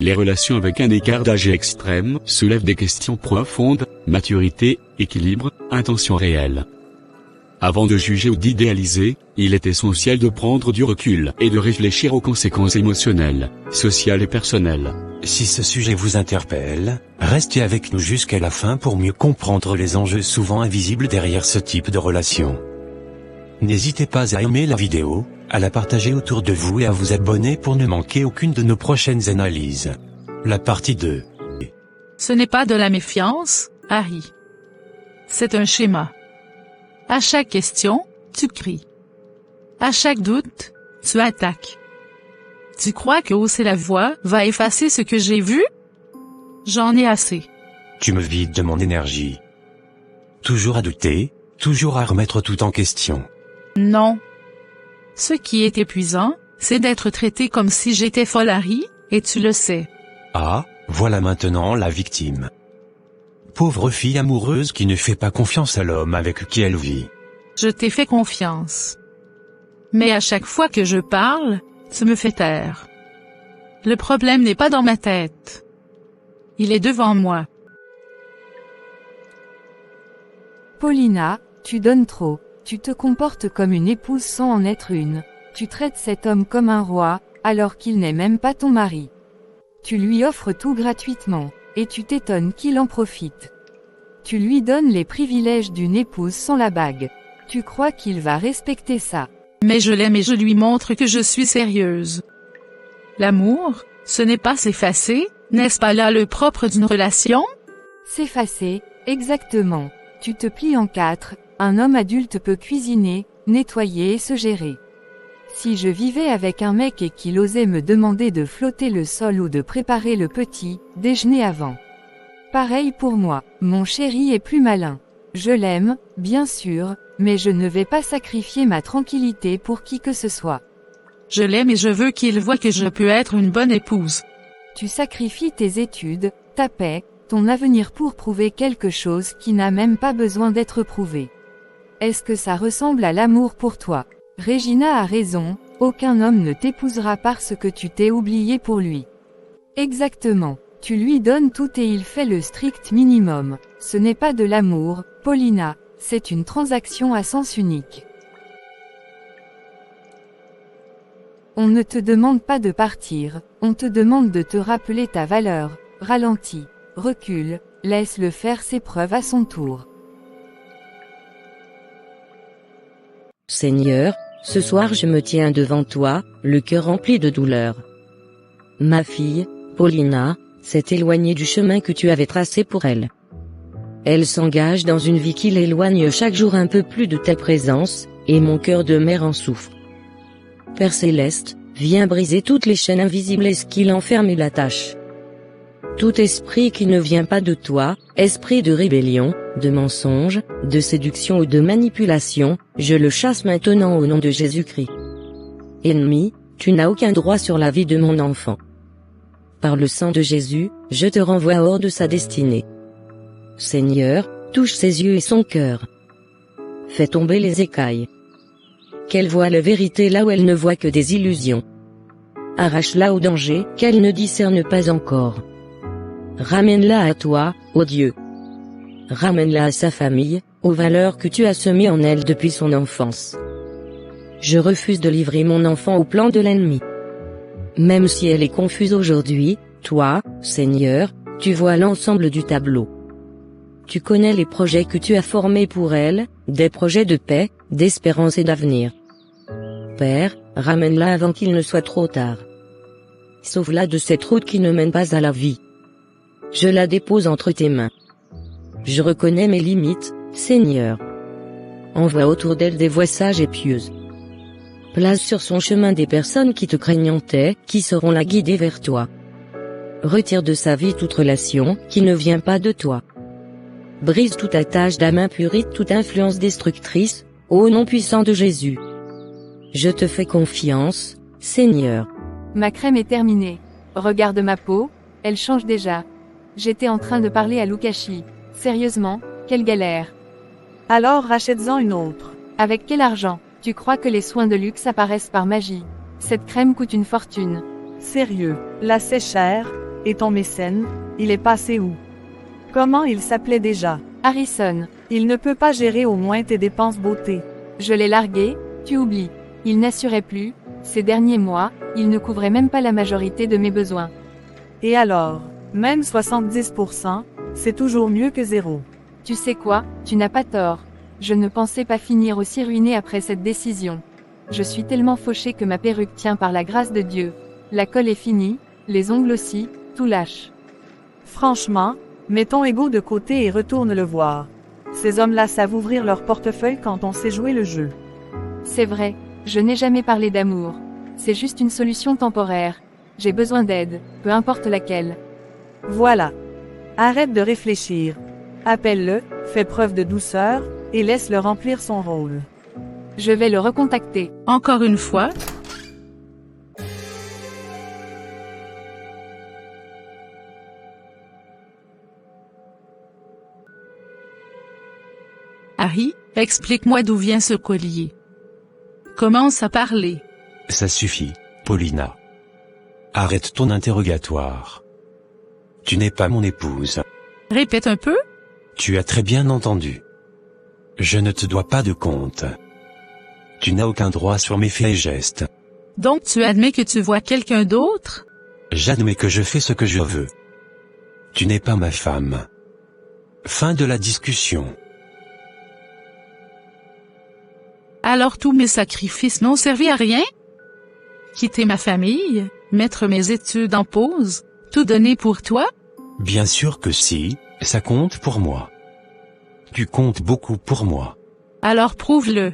Les relations avec un écart d'âge extrême soulèvent des questions profondes, maturité, équilibre, intention réelle. Avant de juger ou d'idéaliser, il est essentiel de prendre du recul et de réfléchir aux conséquences émotionnelles, sociales et personnelles. Si ce sujet vous interpelle, restez avec nous jusqu'à la fin pour mieux comprendre les enjeux souvent invisibles derrière ce type de relation. N'hésitez pas à aimer la vidéo, à la partager autour de vous et à vous abonner pour ne manquer aucune de nos prochaines analyses. La partie 2. Ce n'est pas de la méfiance, Harry. C'est un schéma. À chaque question, tu cries. À chaque doute, tu attaques. Tu crois que hausser la voix va effacer ce que j'ai vu? J'en ai assez. Tu me vides de mon énergie. Toujours à douter, toujours à remettre tout en question. Non. Ce qui est épuisant, c'est d'être traité comme si j'étais folle, Harry, et tu le sais. Ah, voilà maintenant la victime. Pauvre fille amoureuse qui ne fait pas confiance à l'homme avec qui elle vit. Je t'ai fait confiance. Mais à chaque fois que je parle, tu me fais taire. Le problème n'est pas dans ma tête. Il est devant moi. Paulina, tu donnes trop. Tu te comportes comme une épouse sans en être une. Tu traites cet homme comme un roi, alors qu'il n'est même pas ton mari. Tu lui offres tout gratuitement, et tu t'étonnes qu'il en profite. Tu lui donnes les privilèges d'une épouse sans la bague. Tu crois qu'il va respecter ça. Mais je l'aime et je lui montre que je suis sérieuse. L'amour, ce n'est pas s'effacer, n'est-ce pas là le propre d'une relation? S'effacer, exactement. Tu te plies en quatre, un homme adulte peut cuisiner, nettoyer et se gérer. Si je vivais avec un mec et qu'il osait me demander de flotter le sol ou de préparer le petit déjeuner avant. Pareil pour moi, mon chéri est plus malin. Je l'aime, bien sûr, mais je ne vais pas sacrifier ma tranquillité pour qui que ce soit. Je l'aime et je veux qu'il voie que je peux être une bonne épouse. Tu sacrifies tes études, ta paix, ton avenir pour prouver quelque chose qui n'a même pas besoin d'être prouvé. Est-ce que ça ressemble à l'amour pour toi? Regina a raison, aucun homme ne t'épousera parce que tu t'es oublié pour lui. Exactement. Tu lui donnes tout et il fait le strict minimum. Ce n'est pas de l'amour, Paulina, c'est une transaction à sens unique. On ne te demande pas de partir, on te demande de te rappeler ta valeur. Ralentis, recule, laisse-le faire ses preuves à son tour. Seigneur, ce soir je me tiens devant toi, le cœur rempli de douleur. Ma fille, Paulina, s'est éloignée du chemin que tu avais tracé pour elle. Elle s'engage dans une vie qui l'éloigne chaque jour un peu plus de ta présence, et mon cœur de mère en souffre. Père Céleste, viens briser toutes les chaînes invisibles qui l'enferment et l'attachent. Tout esprit qui ne vient pas de toi, esprit de rébellion, de mensonge, de séduction ou de manipulation, je le chasse maintenant au nom de Jésus-Christ. Ennemi, tu n'as aucun droit sur la vie de mon enfant. Par le sang de Jésus, je te renvoie hors de sa destinée. Seigneur, touche ses yeux et son cœur. Fais tomber les écailles. Qu'elle voie la vérité là où elle ne voit que des illusions. Arrache-la au danger qu'elle ne discerne pas encore. Ramène-la à toi, ô Dieu. Ramène-la à sa famille, aux valeurs que tu as semées en elle depuis son enfance. Je refuse de livrer mon enfant au plan de l'ennemi. Même si elle est confuse aujourd'hui, toi, Seigneur, tu vois l'ensemble du tableau. Tu connais les projets que tu as formés pour elle, des projets de paix, d'espérance et d'avenir. Père, ramène-la avant qu'il ne soit trop tard. Sauve-la de cette route qui ne mène pas à la vie. Je la dépose entre tes mains. Je reconnais mes limites, Seigneur. Envoie autour d'elle des voix sages et pieuses. Place sur son chemin des personnes qui te craignent en paix, qui sauront la guider vers toi. Retire de sa vie toute relation qui ne vient pas de toi. Brise toute attache d'âme impure et toute influence destructrice, au nom puissant de Jésus. Je te fais confiance, Seigneur. Ma crème est terminée. Regarde ma peau, elle change déjà. J'étais en train de parler à Lukashi. Sérieusement, quelle galère. Alors rachète-en une autre. Avec quel argent? Tu crois que les soins de luxe apparaissent par magie? Cette crème coûte une fortune. Sérieux, là c'est cher, Et ton mécène, il est passé où? Comment il s'appelait déjà? Harrison. Il ne peut pas gérer au moins tes dépenses beauté. Je l'ai largué, tu oublies. Il n'assurait plus, ces derniers mois, il ne couvrait même pas la majorité de mes besoins. Et alors, même 70%, c'est toujours mieux que zéro. Tu sais quoi, tu n'as pas tort. Je ne pensais pas finir aussi ruiné après cette décision. Je suis tellement fauché que ma perruque tient par la grâce de Dieu. La colle est finie, les ongles aussi, tout lâche. Franchement, mets ton ego de côté et retourne le voir. Ces hommes-là savent ouvrir leur portefeuille quand on sait jouer le jeu. C'est vrai, je n'ai jamais parlé d'amour. C'est juste une solution temporaire. J'ai besoin d'aide, peu importe laquelle. Voilà. Arrête de réfléchir. Appelle-le, fais preuve de douceur, et laisse-le remplir son rôle. Je vais le recontacter. Encore une fois. Harry, explique-moi d'où vient ce collier. Commence à parler. Ça suffit, Paulina. Arrête ton interrogatoire. Tu n'es pas mon épouse. Répète un peu. Tu as très bien entendu. Je ne te dois pas de compte. Tu n'as aucun droit sur mes faits et gestes. Donc tu admets que tu vois quelqu'un d'autre? J'admets que je fais ce que je veux. Tu n'es pas ma femme. Fin de la discussion. Alors tous mes sacrifices n'ont servi à rien? Quitter ma famille, mettre mes études en pause, tout donner pour toi? Bien sûr que si, ça compte pour moi. Tu comptes beaucoup pour moi. Alors prouve-le.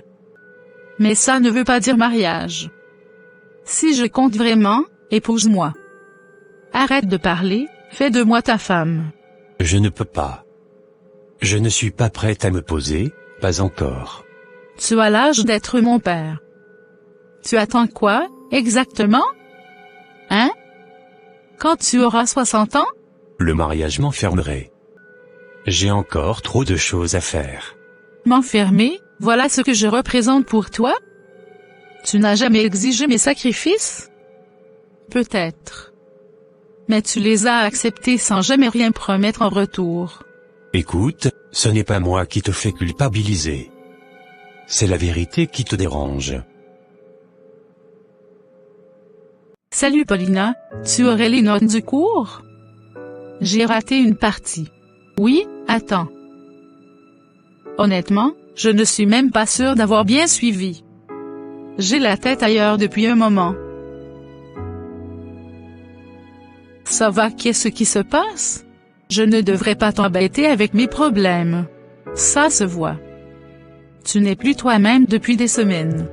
Mais ça ne veut pas dire mariage. Si je compte vraiment, épouse-moi. Arrête de parler, fais de moi ta femme. Je ne peux pas. Je ne suis pas prête à me poser, pas encore. Tu as l'âge d'être mon père. Tu attends quoi, exactement? Hein? Quand tu auras 60 ans? Le mariage m'enfermerait. J'ai encore trop de choses à faire. M'enfermer, voilà ce que je représente pour toi? Tu n'as jamais exigé mes sacrifices? Peut-être. Mais tu les as acceptés sans jamais rien promettre en retour. Écoute, ce n'est pas moi qui te fais culpabiliser. C'est la vérité qui te dérange. Salut Paulina, tu aurais les notes du cours? J'ai raté une partie. Oui, attends. Honnêtement, je ne suis même pas sûre d'avoir bien suivi. J'ai la tête ailleurs depuis un moment. Ça va, qu'est-ce qui se passe? Je ne devrais pas t'embêter avec mes problèmes. Ça se voit. Tu n'es plus toi-même depuis des semaines.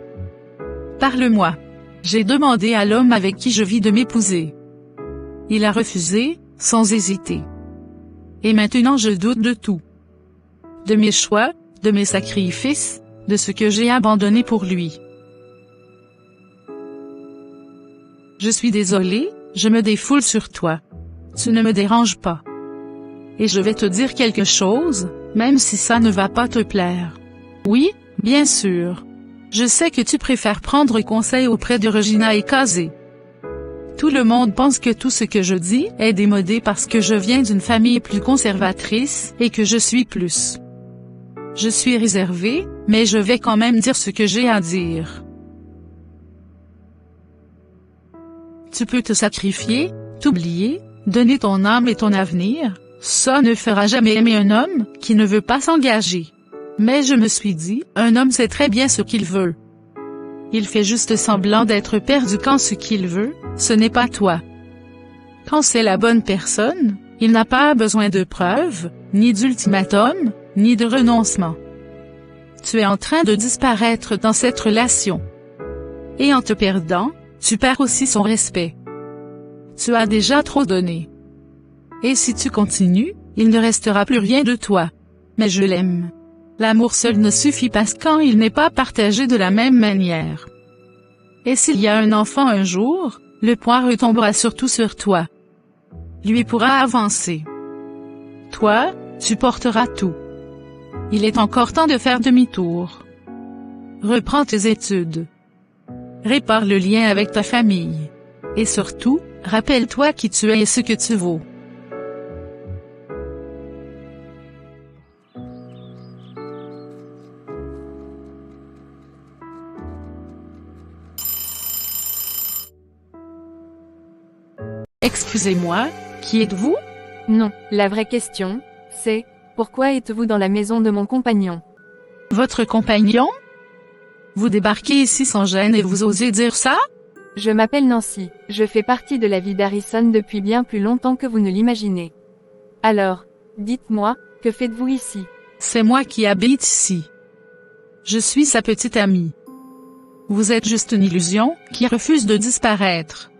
Parle-moi. J'ai demandé à l'homme avec qui je vis de m'épouser. Il a refusé, sans hésiter. Et maintenant je doute de tout. De mes choix, de mes sacrifices, de ce que j'ai abandonné pour lui. Je suis désolée, je me défoule sur toi. Tu ne me déranges pas. Et je vais te dire quelque chose, même si ça ne va pas te plaire. Oui, bien sûr. Je sais que tu préfères prendre conseil auprès de Regina et Casey. Tout le monde pense que tout ce que je dis est démodé parce que je viens d'une famille plus conservatrice et que je suis plus. Je suis réservée, mais je vais quand même dire ce que j'ai à dire. Tu peux te sacrifier, t'oublier, donner ton âme et ton avenir, ça ne fera jamais aimer un homme qui ne veut pas s'engager. Mais je me suis dit, un homme sait très bien ce qu'il veut. Il fait juste semblant d'être perdu quand ce qu'il veut, ce n'est pas toi. Quand c'est la bonne personne, il n'a pas besoin de preuves, ni d'ultimatum, ni de renoncement. Tu es en train de disparaître dans cette relation. Et en te perdant, tu perds aussi son respect. Tu as déjà trop donné. Et si tu continues, il ne restera plus rien de toi. Mais je l'aime. L'amour seul ne suffit pas quand il n'est pas partagé de la même manière. Et s'il y a un enfant un jour, le poids retombera surtout sur toi. Lui pourra avancer. Toi, tu porteras tout. Il est encore temps de faire demi-tour. Reprends tes études. Répare le lien avec ta famille. Et surtout, Rappelle-toi qui tu es et ce que tu vaux. Excusez-moi, qui êtes-vous? Non, la vraie question, c'est, pourquoi êtes-vous dans la maison de mon compagnon? Votre compagnon? Vous débarquez ici sans gêne et vous osez dire ça? Je m'appelle Nancy, je fais partie de la vie d'Harrison depuis bien plus longtemps que vous ne l'imaginez. Alors, dites-moi, que faites-vous ici? C'est moi qui habite ici. Je suis sa petite amie. Vous êtes juste une illusion, qui refuse de disparaître.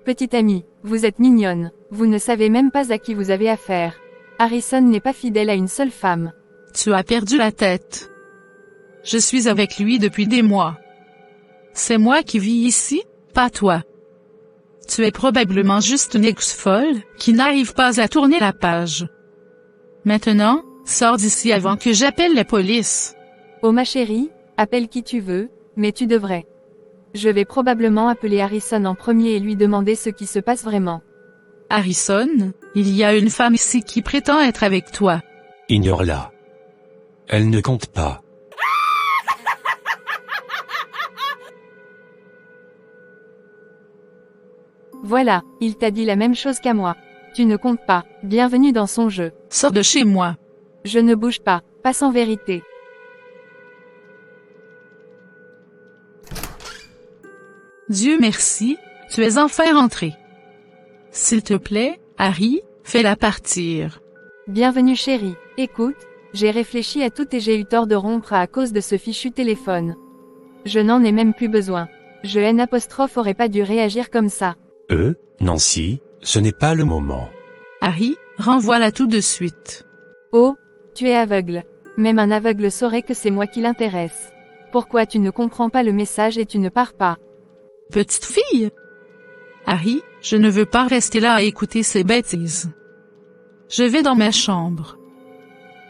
Petite amie, vous êtes mignonne, vous ne savez même pas à qui vous avez affaire. Harrison n'est pas fidèle à une seule femme. Tu as perdu la tête. Je suis avec lui depuis des mois. C'est moi qui vis ici, pas toi. Tu es probablement juste une ex-folle, qui n'arrive pas à tourner la page. Maintenant, sors d'ici avant que j'appelle la police. Oh ma chérie, appelle qui tu veux, mais tu devrais. Je vais probablement appeler Harrison en premier et lui demander ce qui se passe vraiment. Harrison, il y a une femme ici qui prétend être avec toi. Ignore-la. Elle ne compte pas. Voilà, il t'a dit la même chose qu'à moi. Tu ne comptes pas, bienvenue dans son jeu. Sors de chez moi. Je ne bouge pas, pas sans vérité. Dieu merci, tu es enfin rentré. S'il te plaît, Harry, fais-la partir. Bienvenue chérie, écoute, j'ai réfléchi à tout et j'ai eu tort de rompre à cause de ce fichu téléphone. Je n'en ai même plus besoin. Aurait pas dû réagir comme ça. Nancy, ce n'est pas le moment. Harry, renvoie-la tout de suite. Oh, tu es aveugle. Même un aveugle saurait que c'est moi qui l'intéresse. Pourquoi tu ne comprends pas le message et tu ne pars pas? Petite fille. Harry, je ne veux pas rester là à écouter ces bêtises. Je vais dans ma chambre.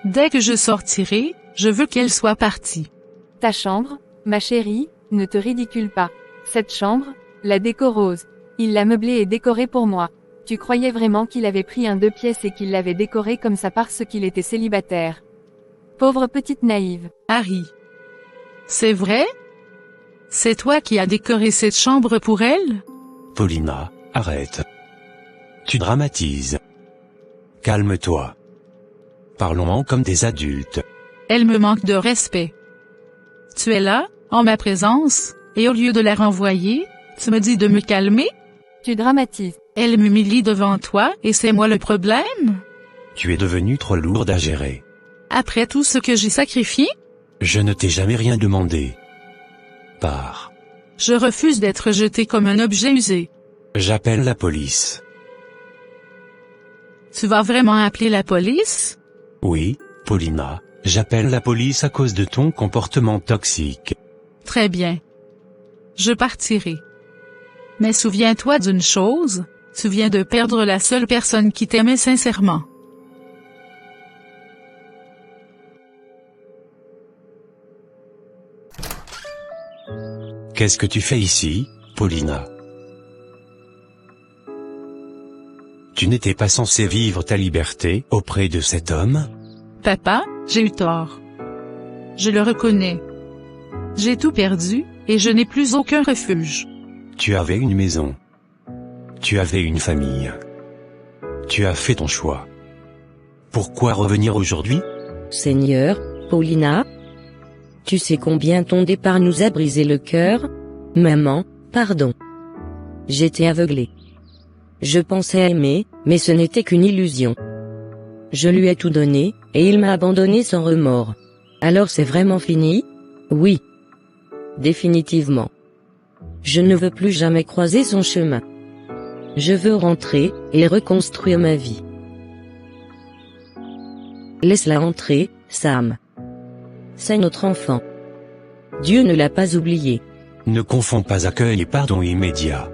Dès que je sortirai, je veux qu'elle soit partie. Ta chambre, ma chérie, ne te ridicule pas. Cette chambre, la déco rose. Il l'a meublée et décorée pour moi. Tu croyais vraiment qu'il avait pris un 2 pièces et qu'il l'avait décorée comme ça parce qu'il était célibataire. Pauvre petite naïve. Harry. C'est vrai? C'est toi qui as décoré cette chambre pour elle? Paulina, arrête. Tu dramatises. Calme-toi. Parlons-en comme des adultes. Elle me manque de respect. Tu es là, en ma présence, et au lieu de la renvoyer, tu me dis de me calmer? Tu dramatises. Elle m'humilie devant toi, et c'est moi le problème? Tu es devenue trop lourde à gérer. Après tout ce que j'ai sacrifié? Je ne t'ai jamais rien demandé. Pars. Je refuse d'être jeté comme un objet usé. J'appelle la police. Tu vas vraiment appeler la police? Oui, Paulina, j'appelle la police à cause de ton comportement toxique. Très bien. Je partirai. Mais souviens-toi d'une chose, tu viens de perdre la seule personne qui t'aimait sincèrement. Qu'est-ce que tu fais ici, Paulina? Tu n'étais pas censée vivre ta liberté auprès de cet homme? Papa, j'ai eu tort. Je le reconnais. J'ai tout perdu, et je n'ai plus aucun refuge. Tu avais une maison. Tu avais une famille. Tu as fait ton choix. Pourquoi revenir aujourd'hui? Seigneur, Paulina? Tu sais combien ton départ nous a brisé le cœur? Maman, pardon. J'étais aveuglée. Je pensais aimer, mais ce n'était qu'une illusion. Je lui ai tout donné, et il m'a abandonné sans remords. Alors c'est vraiment fini? Oui. Définitivement. Je ne veux plus jamais croiser son chemin. Je veux rentrer, et reconstruire ma vie. Laisse-la entrer, Sam. C'est notre enfant. Dieu ne l'a pas oublié. Ne confonds pas accueil et pardon immédiat.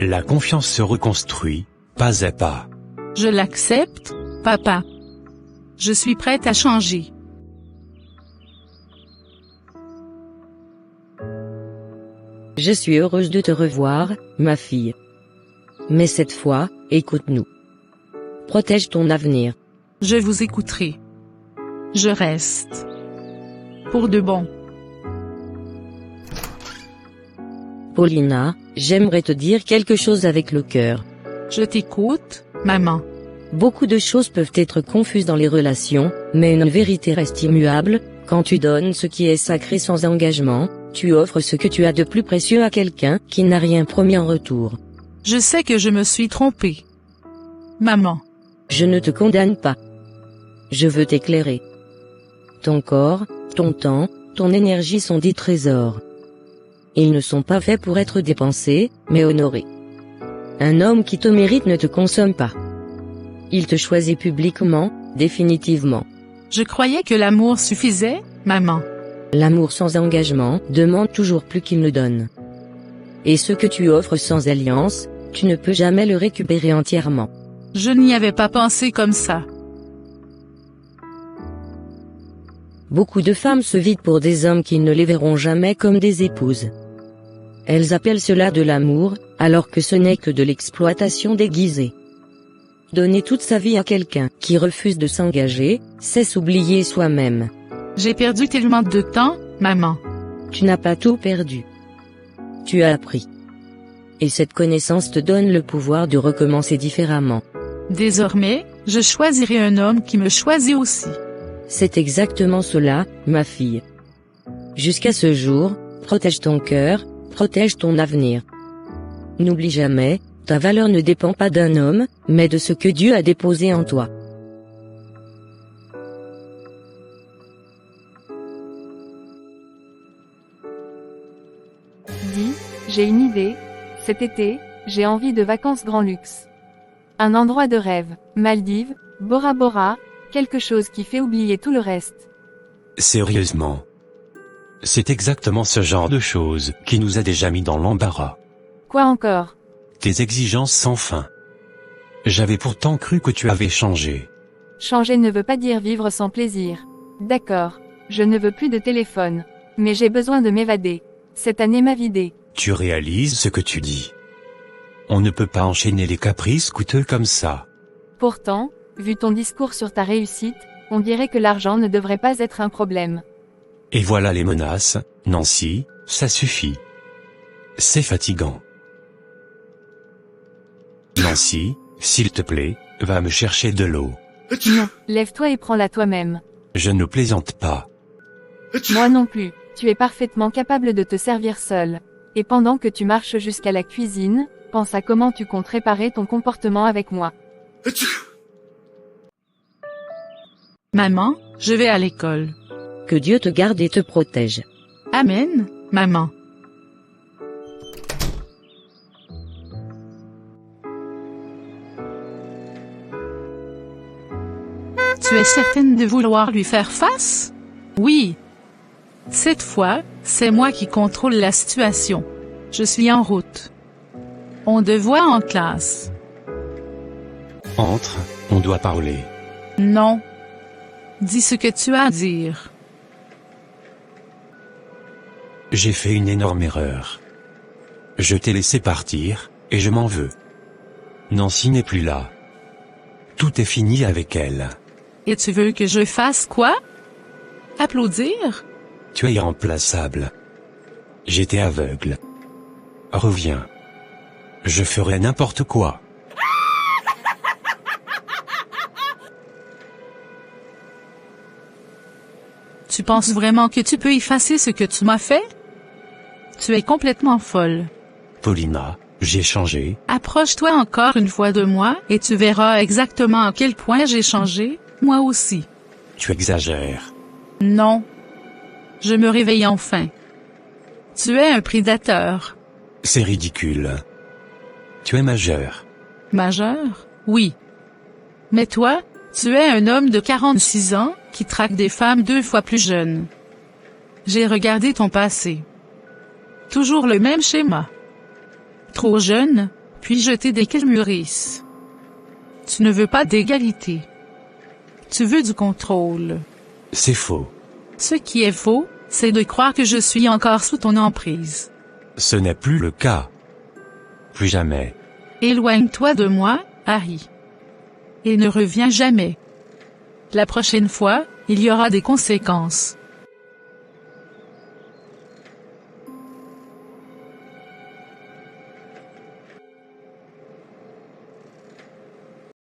La confiance se reconstruit, pas à pas. Je l'accepte, papa. Je suis prête à changer. Je suis heureuse de te revoir, ma fille. Mais cette fois, écoute-nous. Protège ton avenir. Je vous écouterai. Je reste. Pour de bon. Paulina, j'aimerais te dire quelque chose avec le cœur. Je t'écoute, maman. Beaucoup de choses peuvent être confuses dans les relations, mais une vérité reste immuable. Quand tu donnes ce qui est sacré sans engagement, tu offres ce que tu as de plus précieux à quelqu'un qui n'a rien promis en retour. Je sais que je me suis trompée. Maman. Je ne te condamne pas. Je veux t'éclairer. Ton corps, ton temps, ton énergie sont des trésors. Ils ne sont pas faits pour être dépensés, mais honorés. Un homme qui te mérite ne te consomme pas. Il te choisit publiquement, définitivement. Je croyais que l'amour suffisait, maman. L'amour sans engagement demande toujours plus qu'il ne donne. Et ce que tu offres sans alliance, tu ne peux jamais le récupérer entièrement. Je n'y avais pas pensé comme ça. Beaucoup de femmes se vident pour des hommes qui ne les verront jamais comme des épouses. Elles appellent cela de l'amour, alors que ce n'est que de l'exploitation déguisée. Donner toute sa vie à quelqu'un qui refuse de s'engager, c'est s'oublier soi-même. J'ai perdu tellement de temps, maman. Tu n'as pas tout perdu. Tu as appris. Et cette connaissance te donne le pouvoir de recommencer différemment. Désormais, je choisirai un homme qui me choisit aussi. C'est exactement cela, ma fille. Jusqu'à ce jour, protège ton cœur, protège ton avenir. N'oublie jamais, ta valeur ne dépend pas d'un homme, mais de ce que Dieu a déposé en toi. Dis, j'ai une idée. Cet été, j'ai envie de vacances grand luxe. Un endroit de rêve, Maldives, Bora Bora, quelque chose qui fait oublier tout le reste. Sérieusement. C'est exactement ce genre de choses qui nous a déjà mis dans l'embarras. Quoi encore? Tes exigences sans fin. J'avais pourtant cru que tu avais changé. Changer ne veut pas dire vivre sans plaisir. D'accord, je ne veux plus de téléphone. Mais j'ai besoin de m'évader. Cette année m'a vidé. Tu réalises ce que tu dis. On ne peut pas enchaîner les caprices coûteux comme ça. Pourtant, vu ton discours sur ta réussite, on dirait que l'argent ne devrait pas être un problème. Et voilà les menaces, Nancy, ça suffit. C'est fatigant. Nancy, s'il te plaît, va me chercher de l'eau. Non, lève-toi et prends-la toi-même. Je ne plaisante pas. Moi non plus, tu es parfaitement capable de te servir seul. Et pendant que tu marches jusqu'à la cuisine, pense à comment tu comptes réparer ton comportement avec moi. Maman, je vais à l'école. Que Dieu te garde et te protège. Amen, maman. Tu es certaine de vouloir lui faire face? Oui. Cette fois, c'est moi qui contrôle la situation. Je suis en route. On te voit en classe. Entre, on doit parler. Non. Dis ce que tu as à dire. J'ai fait une énorme erreur. Je t'ai laissé partir, et je m'en veux. Nancy n'est plus là. Tout est fini avec elle. Et tu veux que je fasse quoi? Applaudir? Tu es irremplaçable. J'étais aveugle. Reviens. Je ferai n'importe quoi. Tu penses vraiment que tu peux effacer ce que tu m'as fait? Tu es complètement folle. Paulina, j'ai changé. Approche-toi encore une fois de moi et tu verras exactement à quel point j'ai changé, moi aussi. Tu exagères. Non. Je me réveille enfin. Tu es un prédateur. C'est ridicule. Tu es majeur. Majeur? Oui. Mais toi, tu es un homme de 46 ans qui traque des femmes 2 fois plus jeunes. J'ai regardé ton passé. Toujours le même schéma. Trop jeune, puis jeter dès qu'elles mûrissent. Tu ne veux pas d'égalité. Tu veux du contrôle. C'est faux. Ce qui est faux, c'est de croire que je suis encore sous ton emprise. Ce n'est plus le cas. Plus jamais. Éloigne-toi de moi, Harry. Et ne reviens jamais. La prochaine fois, il y aura des conséquences.